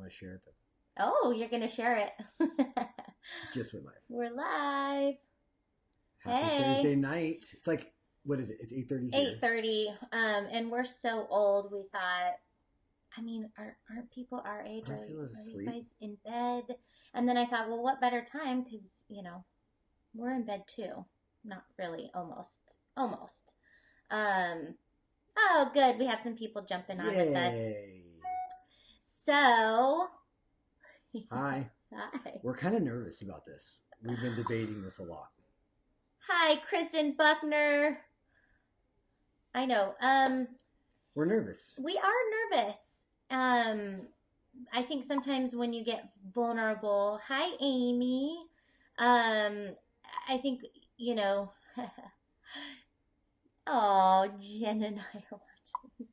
want to share it though. Oh, you're going to share it. Just with live. We're live. Happy Hey. Thursday night. It's like, what is it? It's 8:30 here. 8:30. And we're so old. We thought, I mean, aren't people our age? Aren't people Are you asleep? guys in bed? And then I thought, well, what better time? Because, you know, we're in bed too. Not really. Almost. Almost. Oh, good. We have some people jumping on with us. Yay. So, Hi. hi. We're kind of nervous about this. We've been debating this a lot. Hi, Kristen Buckner. I know. We're nervous. We are nervous. I think sometimes when you get vulnerable, hi, Amy. I think, you know, oh, Jen and I are watching.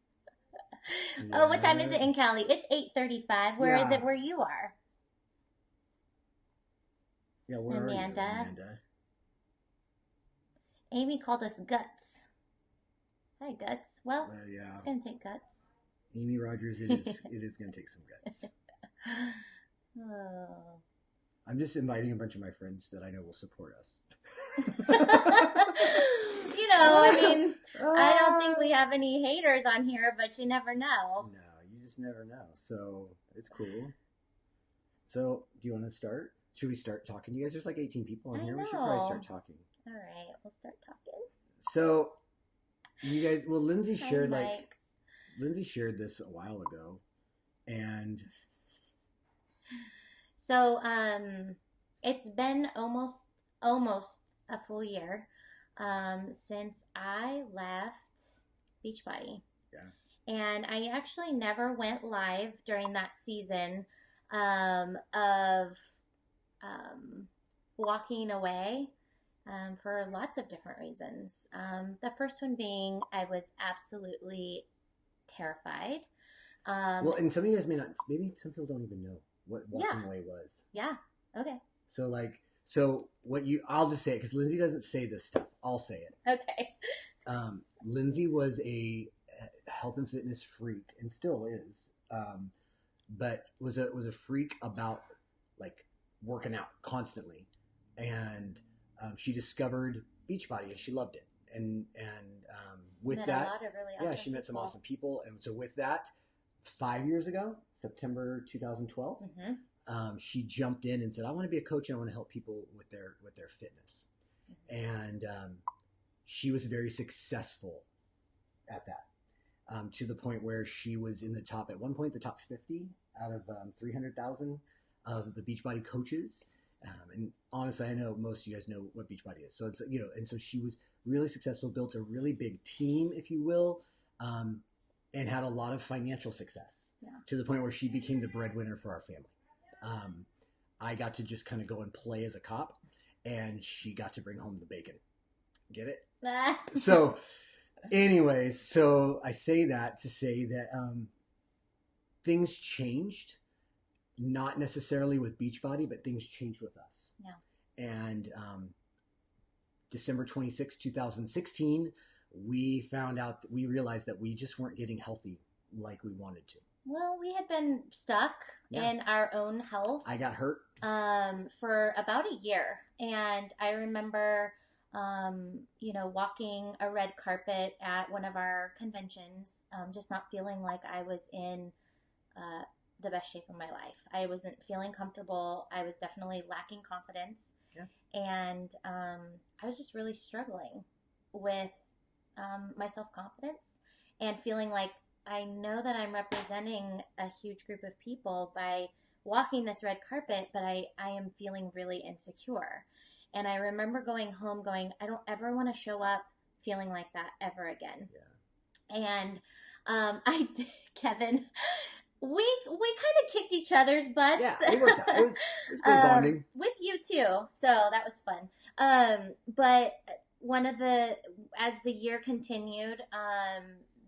Oh, what time is it in Cali? It's 8:35. Where is it where you are? Yeah, where Amanda. are you, Amanda? Amy called us guts. Hi, guts. Well, yeah. it's going to take guts. Amy Rogers, it is going to take some guts. Oh. I'm just inviting a bunch of my friends that I know will support us. You know, I mean, I don't think we have any haters on here, but you never know. No, you just never know. So it's cool. So do you want to start? Should we start talking? You guys, there's like 18 people on here. We should probably start talking. All right, we'll start talking. So you guys, well, Lindsay shared Hi, Lindsay shared this a while ago, and so it's been almost a full year since I left Beachbody. Yeah. And I actually never went live during that season of walking away for lots of different reasons. The first one being I was absolutely terrified. Well, and some of you guys may not, maybe some people don't even know what walking away was. Yeah. Okay. So I'll just say it because Lindsay doesn't say this stuff. I'll say it. Okay. Lindsay was a health and fitness freak and still is, but was a freak about like working out constantly, and she discovered Beachbody and she loved it, and with met that, a lot of really awesome she met some people. awesome people, and so with that, 5 years ago, September 2012, she jumped in and said, "I want to be a coach and I want to help people with their fitness," and she was very successful at that. To the point where she was in the top, at one point, the top 50 out of 300,000 of the Beachbody coaches. And honestly, I know most of you guys know what Beachbody is. So it's, you know, and so she was really successful, built a really big team, if you will, and had a lot of financial success to the point where she became the breadwinner for our family. I got to just kind of go and play as a cop, and she got to bring home the bacon. Get it? So anyways, so I say that to say that things changed, not necessarily with Beachbody, but things changed with us. Yeah. And December 26, 2016, we realized that we just weren't getting healthy like we wanted to. Well, we had been stuck in our own health. I got hurt for about a year, and I remember walking a red carpet at one of our conventions, just not feeling like I was in the best shape of my life. I wasn't feeling comfortable. I was definitely lacking confidence. Yeah. And I was just really struggling with my self-confidence and feeling like I know that I'm representing a huge group of people by walking this red carpet, but I am feeling really insecure. And I remember going home going, I don't ever want to show up feeling like that ever again. Yeah. And I did, Kevin, we kind of kicked each other's butts. Yeah, it worked out. It was good bonding. With you too. So that was fun. But as the year continued,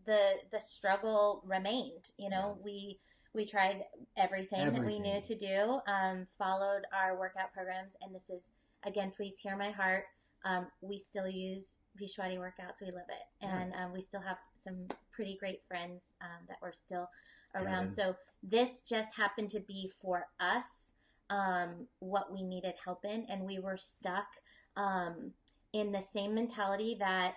the struggle remained. You know, we tried everything that we knew to do, followed our workout programs, and this is, again, please hear my heart. We still use Beachbody workouts. We love it. And we still have some pretty great friends that we're still around. So This just happened to be for us what we needed help in, and we were stuck in the same mentality that,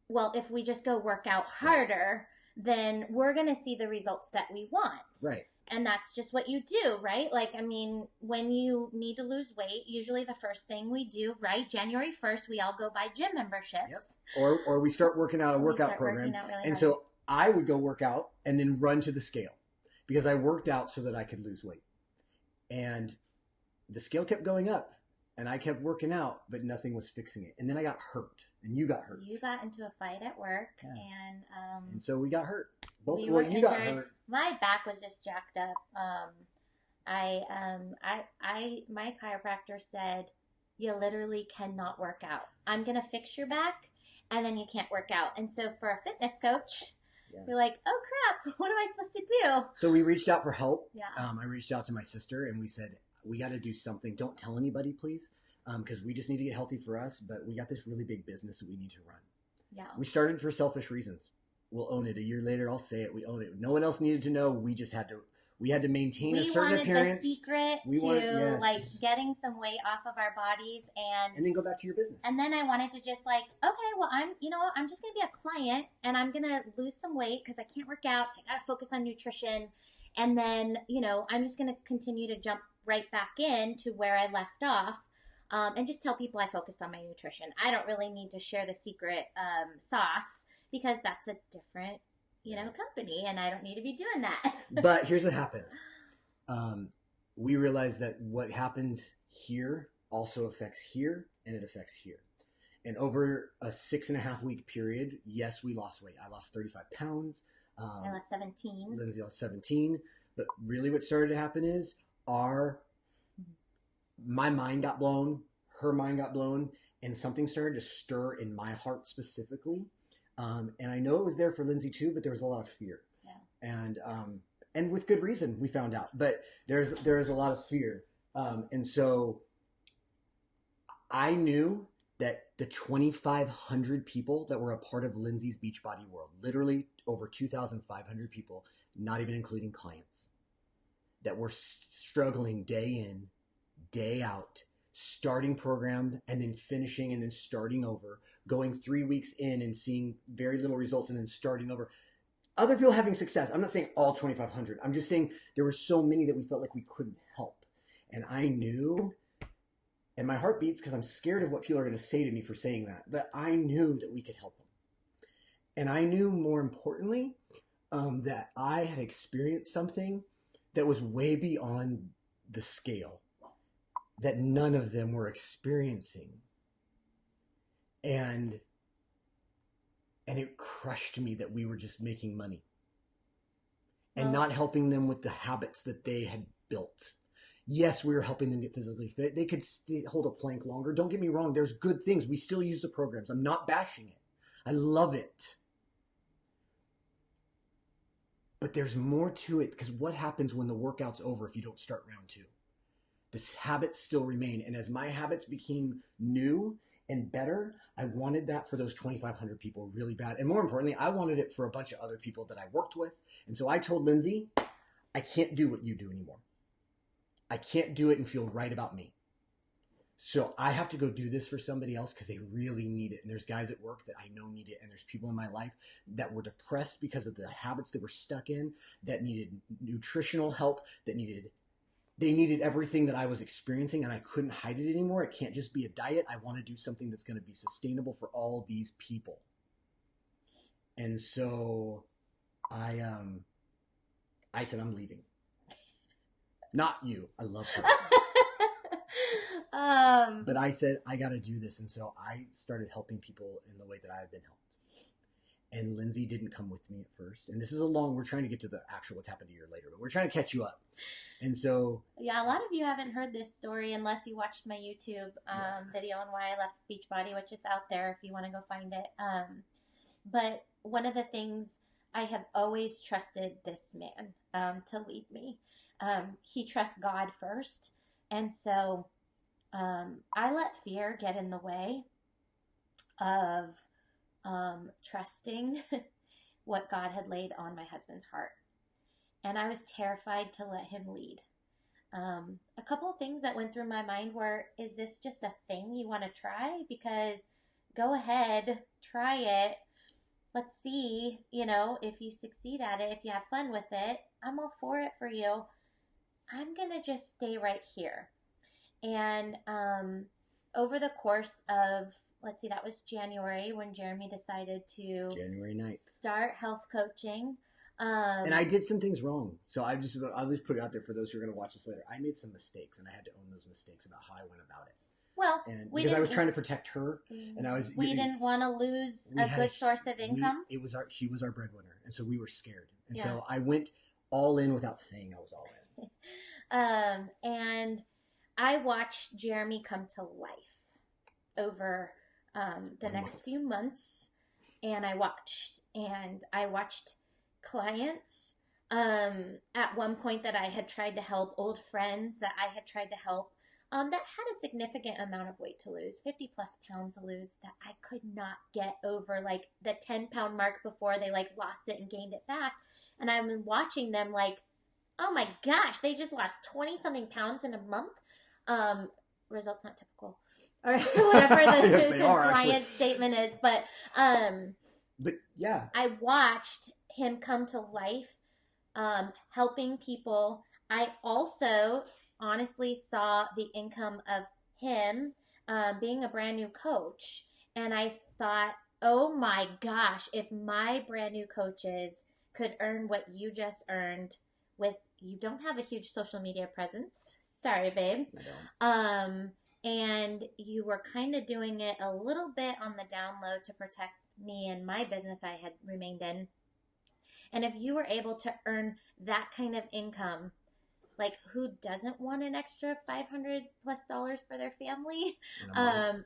well, if we just go work out harder, then we're going to see the results that we want. Right. And that's just what you do, right? Like, I mean, when you need to lose weight, usually the first thing we do, right? January 1st, we all go buy gym memberships. Yep. Or we start working out a workout program. Really and hard. So I would go work out and then run to the scale because I worked out so that I could lose weight. And the scale kept going up and I kept working out, but nothing was fixing it. And then I got hurt and you got hurt. You got into a fight at work and so we got hurt. Both we were you injured. got hurt. My back was just jacked up. My chiropractor said, you literally cannot work out. I'm going to fix your back and then you can't work out. And so for a fitness coach, you're like, oh crap, what am I supposed to do? So we reached out for help. Yeah. I reached out to my sister and we said, we got to do something. Don't tell anybody, please. Because we just need to get healthy for us, but we got this really big business that we need to run. Yeah. We started for selfish reasons. We'll own it. A year later, I'll say it. We own it. No one else needed to know. We just had to. We had to maintain a certain appearance. We wanted the secret to like getting some weight off of our bodies and then go back to your business. And then I wanted to just like, okay, well, I'm just gonna be a client and I'm gonna lose some weight because I can't work out, so I gotta focus on nutrition. And then I'm just gonna continue to jump right back in to where I left off. And just tell people I focused on my nutrition. I don't really need to share the secret sauce because that's a different, company, and I don't need to be doing that. But here's what happened. We realized that what happens here also affects here, and it affects here. And over a 6.5-week period, yes, we lost weight. I lost 35 pounds. I lost 17. Lindsay lost 17. But really what started to happen is my mind got blown, her mind got blown, and something started to stir in my heart specifically. And I know it was there for Lindsay too, but there was a lot of fear. Yeah. And with good reason, we found out. But there's a lot of fear. And so I knew that the 2,500 people that were a part of Lindsay's Beachbody world, literally over 2,500 people, not even including clients, that were struggling day in, day out, starting program and then finishing and then starting over, going 3 weeks in and seeing very little results and then starting over. Other people having success. I'm not saying all 2,500. I'm just saying there were so many that we felt like we couldn't help. And I knew, and my heart beats because I'm scared of what people are going to say to me for saying that, but I knew that we could help them. And I knew more importantly that I had experienced something that was way beyond the scale that none of them were experiencing. And it crushed me that we were just making money and not helping them with the habits that they had built. Yes, we were helping them get physically fit. They could hold a plank longer. Don't get me wrong. There's good things. We still use the programs. I'm not bashing it. I love it. But there's more to it, because what happens when the workout's over if you don't start round two? The habits still remain. And as my habits became new and better, I wanted that for those 2,500 people really bad. And more importantly, I wanted it for a bunch of other people that I worked with. And so I told Lindsay, I can't do what you do anymore. I can't do it and feel right about me. So I have to go do this for somebody else because they really need it. And there's guys at work that I know need it. And there's people in my life that were depressed because of the habits they were stuck in, that needed nutritional help, they needed everything that I was experiencing, and I couldn't hide it anymore. It can't just be a diet. I want to do something that's going to be sustainable for all these people. And so I said, I'm leaving. Not you. I love her. But I said, I got to do this. And so I started helping people in the way that I have been helped. And Lindsay didn't come with me at first. And this is we're trying to get to the actual what's happened a year later, but we're trying to catch you up. And so. Yeah, a lot of you haven't heard this story unless you watched my YouTube video on why I left Beachbody, which it's out there if you want to go find it. But one of the things, I have always trusted this man to lead me. He trusts God first. And so I let fear get in the way of trusting what God had laid on my husband's heart. and I was terrified to let him lead. A couple of things that went through my mind were, is this just a thing you want to try? Because go ahead, try it. Let's see, if you succeed at it, if you have fun with it, I'm all for it for you. I'm going to just stay right here. And over the course of, let's see, that was January when Jeremy decided to January 9th. Start health coaching. And I did some things wrong. So I'll just put it out there for those who are going to watch this later. I made some mistakes, and I had to own those mistakes about how I went about it. Well, because I was trying to protect her, and we didn't want to lose a good source of income. She was our breadwinner, and so we were scared. And so I went all in without saying I was all in. And I watched Jeremy come to life over the next few months, and I watched clients at one point that I had tried to help, old friends that I had tried to help, that had a significant amount of weight to lose, 50 plus pounds to lose, that I could not get over like the 10-pound mark before they like lost it and gained it back. And I'm watching them like, oh my gosh, they just lost 20 something pounds in a month. Results not typical, or whatever the client statement is. But yeah, I watched him come to life, helping people. I also honestly saw the income of him being a brand new coach, and I thought, oh my gosh, if my brand new coaches could earn what you just earned with, you don't have a huge social media presence, sorry babe, and you were kind of doing it a little bit on the down low to protect me and my business I had remained in, and if you were able to earn that kind of income, like, who doesn't want an extra $500 plus for their family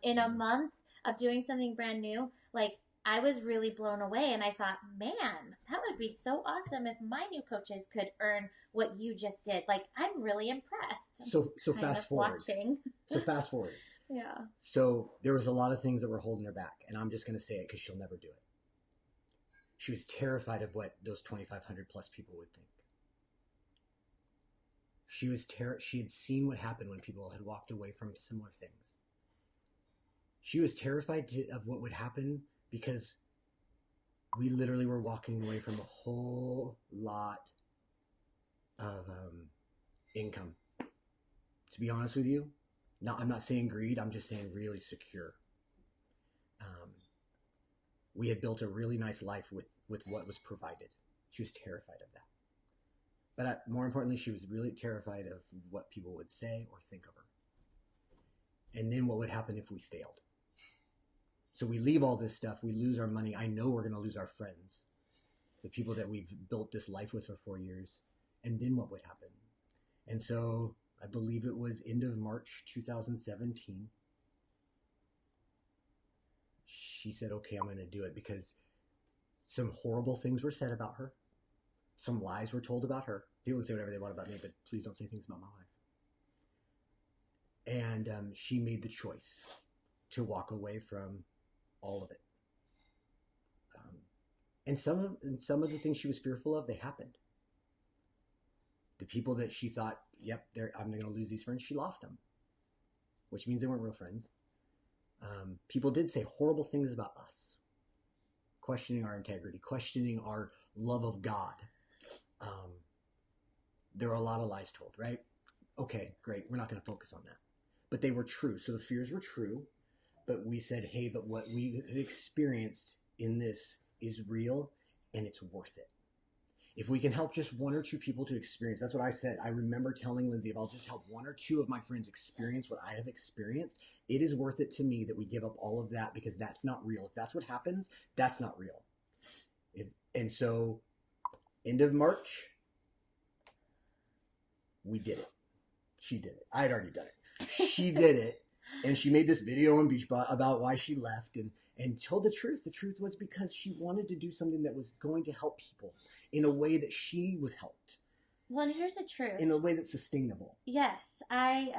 in a month of doing something brand new? Like, I was really blown away, and I thought, man, that would be so awesome if my new coaches could earn what you just did. Like, I'm really impressed. So fast forward. So fast forward. Yeah. So there was a lot of things that were holding her back, and I'm just going to say it because she'll never do it. She was terrified of what those 2,500 plus people would think. She had seen what happened when people had walked away from similar things. She was terrified of what would happen because we literally were walking away from a whole lot of income. To be honest with you, I'm not saying greed. I'm just saying really secure. We had built a really nice life with what was provided. She was terrified of that. But more importantly, she was really terrified of what people would say or think of her. And then what would happen if we failed? So we leave all this stuff. We lose our money. I know we're going to lose our friends, the people that we've built this life with for 4 years. And then what would happen? And so I believe it was end of March 2017. She said, okay, I'm going to do it, because some horrible things were said about her. Some lies were told about her. People can say whatever they want about me, but please don't say things about my life. And she made the choice to walk away from all of it. And some of the things she was fearful of, they happened. The people that she thought, yep, I'm going to lose these friends, she lost them, which means they weren't real friends. People did say horrible things about us, questioning our integrity, questioning our love of God. There were a lot of lies told, right? Okay, great. We're not going to focus on that. But they were true. So the fears were true. But we said, hey, but what we experienced in this is real, and it's worth it. If we can help just one or two people to experience, that's what I said. I remember telling Lindsay, if I'll just help one or two of my friends experience what I have experienced, it is worth it to me that we give up all of that, because that's not real. If that's what happens, that's not real. And so, end of March, we did it. She did it. I had already done it. She did it. And she made this video on Beachbody about why she left and told the truth. The truth was because she wanted to do something that was going to help people in a way that she was helped. Well, and here's the truth. In a way that's sustainable. Yes. I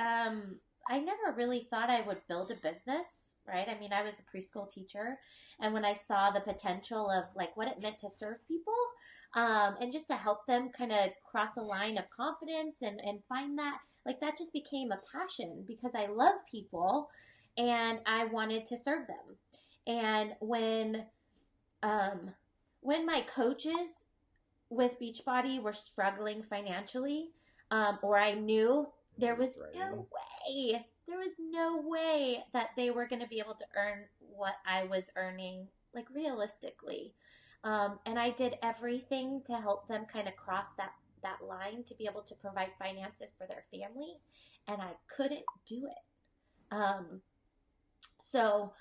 never really thought I would build a business, right? I mean, I was a preschool teacher, and when I saw the potential of like what it meant to serve people, and just to help them kind of cross a line of confidence and find that, like, that just became a passion because I love people and I wanted to serve them. And um, when my coaches with Beachbody were struggling financially, or I knew there was no way that they were going to be able to earn what I was earning, like realistically. And I did everything to help them kind of cross that line to be able to provide finances for their family, and I couldn't do it. So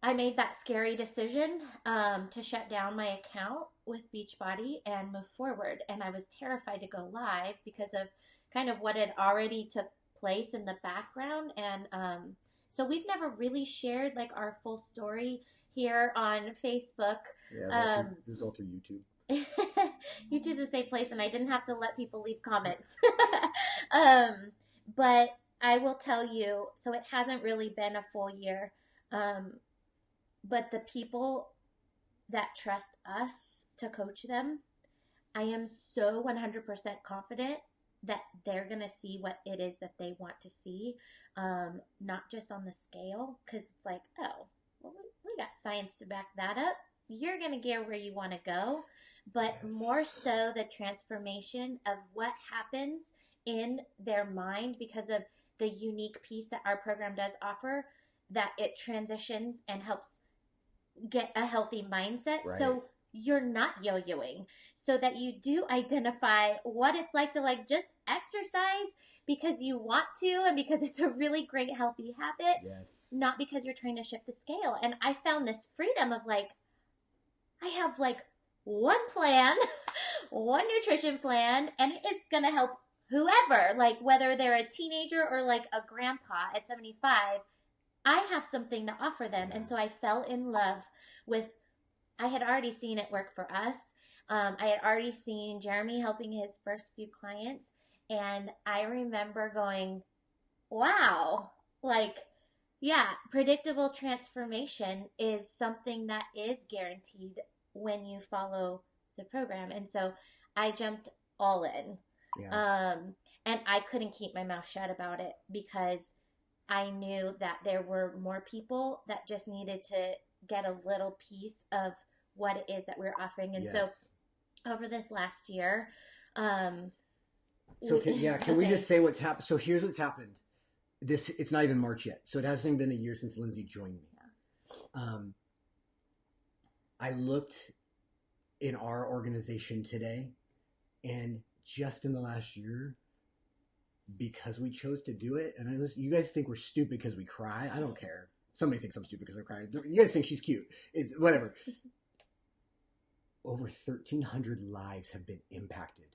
I made that scary decision to shut down my account with Beachbody and move forward. And I was terrified to go live because of kind of what had already took place in the background. And so we've never really shared like our full story here on Facebook. Yeah, this is all through YouTube. YouTube is a safe place, and I didn't have to let people leave comments. But I will tell you, so it hasn't really been a full year. But the people that trust us to coach them, I am so 100% confident that they're going to see what it is that they want to see, not just on the scale, because it's like, oh, well, we got science to back that up. You're going to get where you want to go, but more so the transformation of what happens in their mind because of the unique piece that our program does offer, that it transitions and helps get a healthy mindset. Right. So you're not yo-yoing, so that you do identify what it's like to like just exercise because you want to and because it's a really great healthy habit. Yes. Not because you're trying to shift the scale. And I found this freedom of like, I have like one plan, one nutrition plan, and it's going to help whoever, like whether they're a teenager or like a grandpa at 75, I have something to offer them. And so I fell in love with, I had already seen it work for us. I had already seen Jeremy helping his first few clients. And I remember going, wow, like, yeah, predictable transformation is something that is guaranteed when you follow the program. And so I jumped all in. Yeah. And I couldn't keep my mouth shut about it because I knew that there were more people that just needed to get a little piece of what it is that we're offering. And so over this last year, can we just say what's happened? So here's what's happened. It's not even March yet. So it hasn't even been a year since Lindsay joined me. Yeah. I looked in our organization today, and just in the last year, because we chose to do it, and you guys think we're stupid because we cry. I don't care. Somebody thinks I'm stupid because I cry. You guys think she's cute. It's whatever. Over 1,300 lives have been impacted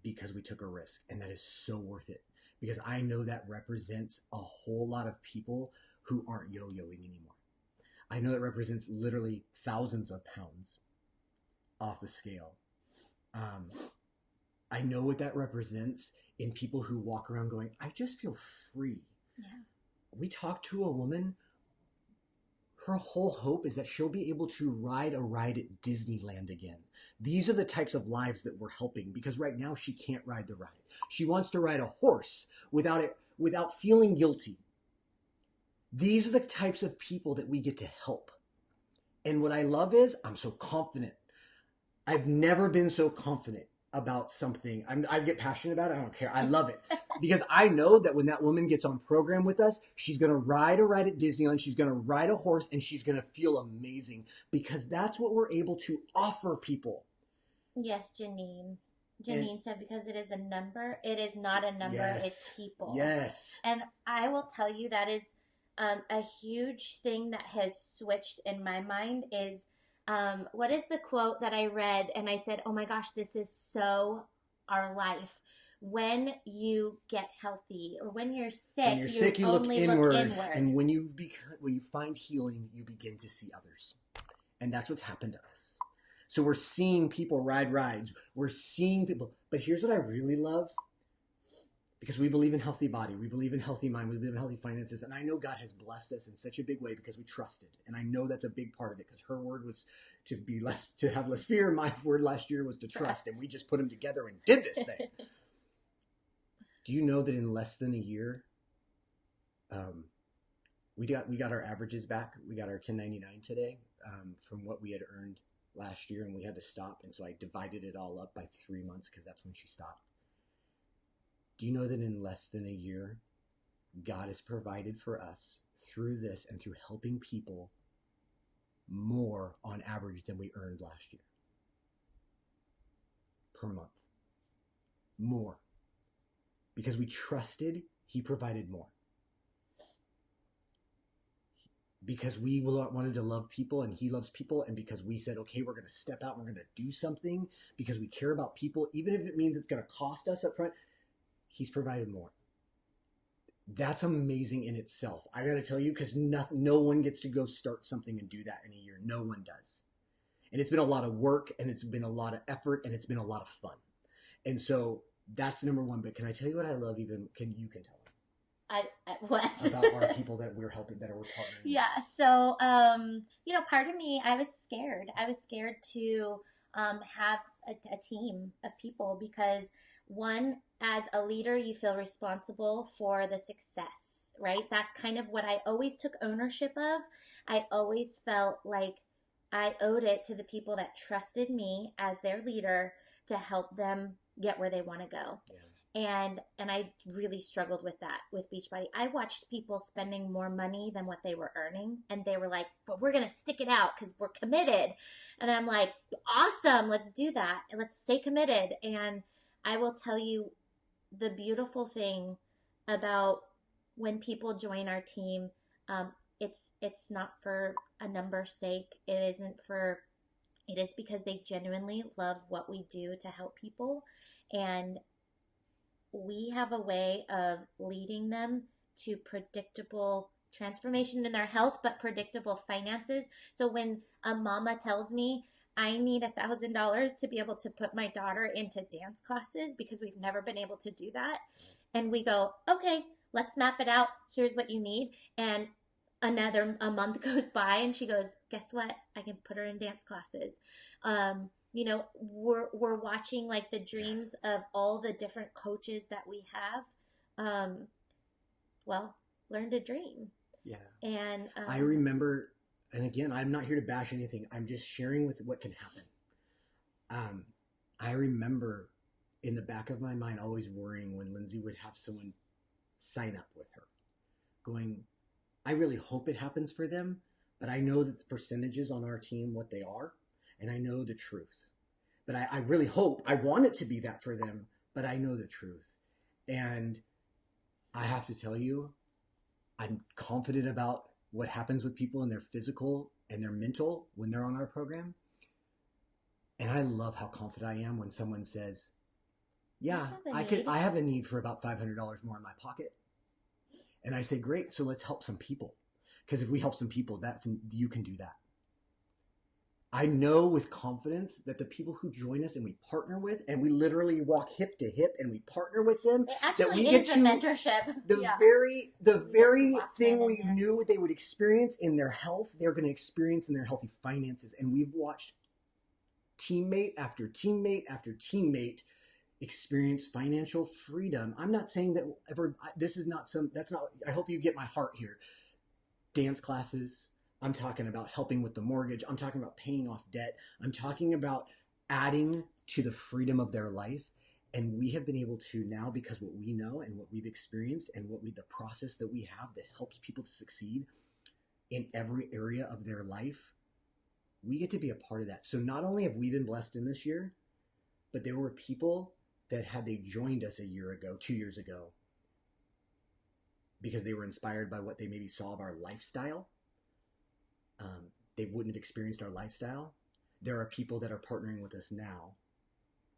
because we took a risk, and that is so worth it. Because I know that represents a whole lot of people who aren't yo-yoing anymore. I know that represents literally thousands of pounds off the scale. I know what that represents in people who walk around going, I just feel free. Yeah. We talked to a woman, her whole hope is that she'll be able to ride a ride at Disneyland again. These are the types of lives that we're helping, because right now she can't ride the ride. She wants to ride a horse without feeling guilty. These are the types of people that we get to help. And what I love is I'm so confident. I've never been so confident about something. I get passionate about it. I don't care. I love it because I know that when that woman gets on program with us, she's going to ride a ride at Disneyland. She's going to ride a horse, and she's going to feel amazing because that's what we're able to offer people. Yes, Janine. Janine said because it is a number. It is not a number. Yes, it's people. Yes. And I will tell you that is a huge thing that has switched in my mind is what is the quote that I read and I said, oh my gosh, this is so our life. When you get healthy or when you're sick, you look inward. And when you find healing, you begin to see others. And that's what's happened to us. So we're seeing people ride rides. We're seeing people. But here's what I really love. because we believe in healthy body, we believe in healthy mind, we believe in healthy finances. And I know God has blessed us in such a big way because we trusted. And I know that's a big part of it, because her word was to have less fear. My word last year was to trust. And we just put them together and did this thing. Do you know that in less than a year, we got our averages back. We got our 1099 today from what we had earned last year, and we had to stop. And so I divided it all up by 3 months because that's when she stopped. Do you know that in less than a year, God has provided for us through this and through helping people more on average than we earned last year per month? More. Because we trusted, he provided more. Because we wanted to love people and he loves people, and because we said, okay, we're going to step out and we're going to do something because we care about people, even if it means it's going to cost us up front, he's provided more. That's amazing in itself. I got to tell you, because no one gets to go start something and do that in a year. No one does. And it's been a lot of work, and it's been a lot of effort, and it's been a lot of fun. And so that's number one. But can I tell you what I love? You can tell what? about our people that we're helping, that we're partnering with. Yeah. So, part of me, I was scared. I was scared to have a team of people because, one, as a leader, you feel responsible for the success, right? That's kind of what I always took ownership of. I always felt like I owed it to the people that trusted me as their leader to help them get where they want to go. Yeah. And I really struggled with that with Beachbody. I watched people spending more money than what they were earning, and they were like, but we're going to stick it out because we're committed. And I'm like, awesome, let's do that. And let's stay committed. And I will tell you the beautiful thing about when people join our team, it's not for a number's sake. It is because they genuinely love what we do to help people. And we have a way of leading them to predictable transformation in their health, but predictable finances. So when a mama tells me I need $1,000 to be able to put my daughter into dance classes because we've never been able to do that, and we go, okay, let's map it out. Here's what you need. And a month goes by and she goes, guess what? I can put her in dance classes. We're watching like the dreams of all the different coaches that we have. Learn to dream. Yeah. And I remember, and again, I'm not here to bash anything. I'm just sharing with what can happen. I remember in the back of my mind always worrying when Lindsay would have someone sign up with her, going, I really hope it happens for them, but I know that the percentages on our team, what they are, and I know the truth. But I really hope, I want it to be that for them, but I know the truth. And I have to tell you, I'm confident about what happens with people in their physical and their mental when they're on our program. And I love how confident I am when someone says, yeah, I have a need for about $500 more in my pocket. And I say, great, so let's help some people. Because if we help some people, you can do that. I know with confidence that the people who join us and we partner with, and we literally walk hip to hip and we partner with them, it actually that we is get a mentorship. The very thing we knew they would experience in their health, they're going to experience in their healthy finances. And we've watched teammate after teammate after teammate experience financial freedom. I'm not saying that I hope you get my heart here. Dance classes. I'm talking about helping with the mortgage. I'm talking about paying off debt. I'm talking about adding to the freedom of their life. And we have been able to now, because what we know and what we've experienced and the process that we have that helps people to succeed in every area of their life, we get to be a part of that. So not only have we been blessed in this year, but there were people that had they joined us a year ago, 2 years ago, because they were inspired by what they maybe saw of our lifestyle, they wouldn't have experienced our lifestyle. There are people that are partnering with us now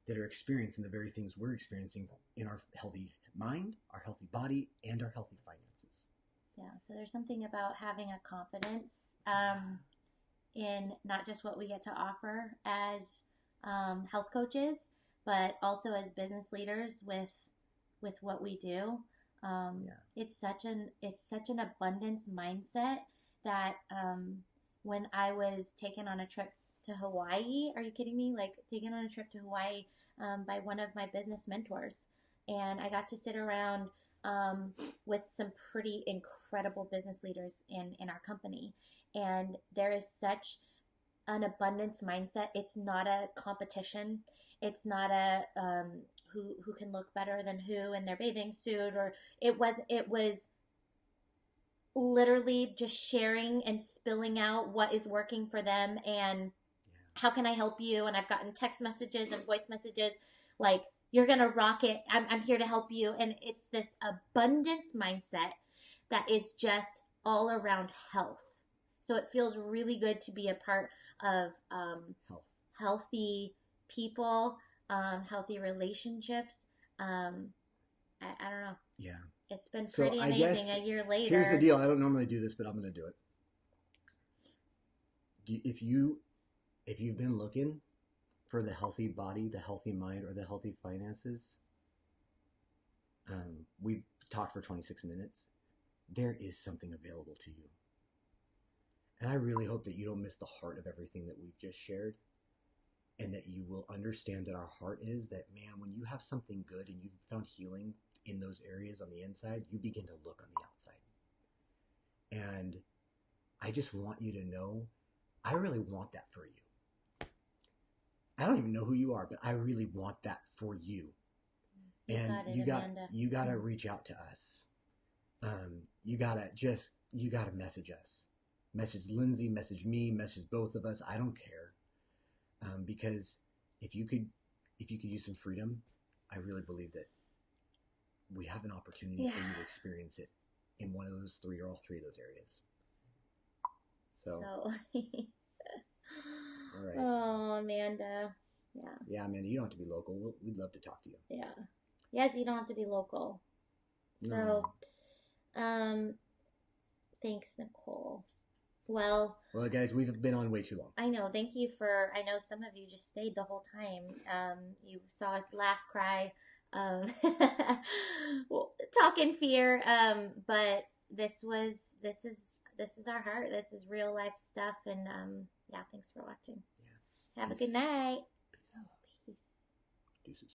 that are experiencing the very things we're experiencing in our healthy mind, our healthy body, and our healthy finances. Yeah, so there's something about having a confidence in not just what we get to offer as health coaches, but also as business leaders with with what we do. Yeah. It's such an abundance mindset that when I was taken on a trip to Hawaii, are you kidding me? Like taken on a trip to Hawaii by one of my business mentors, and I got to sit around with some pretty incredible business leaders in our company, and there is such an abundance mindset. It's not a competition. It's not a who can look better than who in their bathing suit, or it was literally just sharing and spilling out what is working for them and how can I help you. And I've gotten text messages and voice messages like, you're gonna rock it. I'm here to help you. And it's this abundance mindset that is just all around health. So it feels really good to be a part of healthy people, healthy relationships. I don't know. Yeah. It's been So pretty I amazing guess a year later. Here's the deal. I don't normally do this, but I'm going to do it. If you've been looking for the healthy body, the healthy mind, or the healthy finances, we've talked for 26 minutes. There is something available to you. And I really hope that you don't miss the heart of everything that we've just shared, and that you will understand that our heart is that, man, when you have something good and you've found healing in those areas on the inside, you begin to look on the outside. And I just want you to know, I really want that for you. I don't even know who you are, but I really want that for you. And you got to reach out to us. You got to message us. Message Lindsay, message me, message both of us. I don't care. Because if you could use some freedom, I really believe that we have an opportunity for you to experience it in one of those three or all three of those areas. So. All right. Oh, Amanda. Yeah. Yeah, Amanda, you don't have to be local. We'd love to talk to you. Yeah. Yes, you don't have to be local. No. So, thanks, Nicole. Well, guys, we've been on way too long. I know. Thank you I know some of you just stayed the whole time. You saw us laugh, cry, talk in fear. But this is our heart. This is real life stuff. And yeah, thanks for watching. Yeah. Have a good night. Peace out. Peace. Deuces.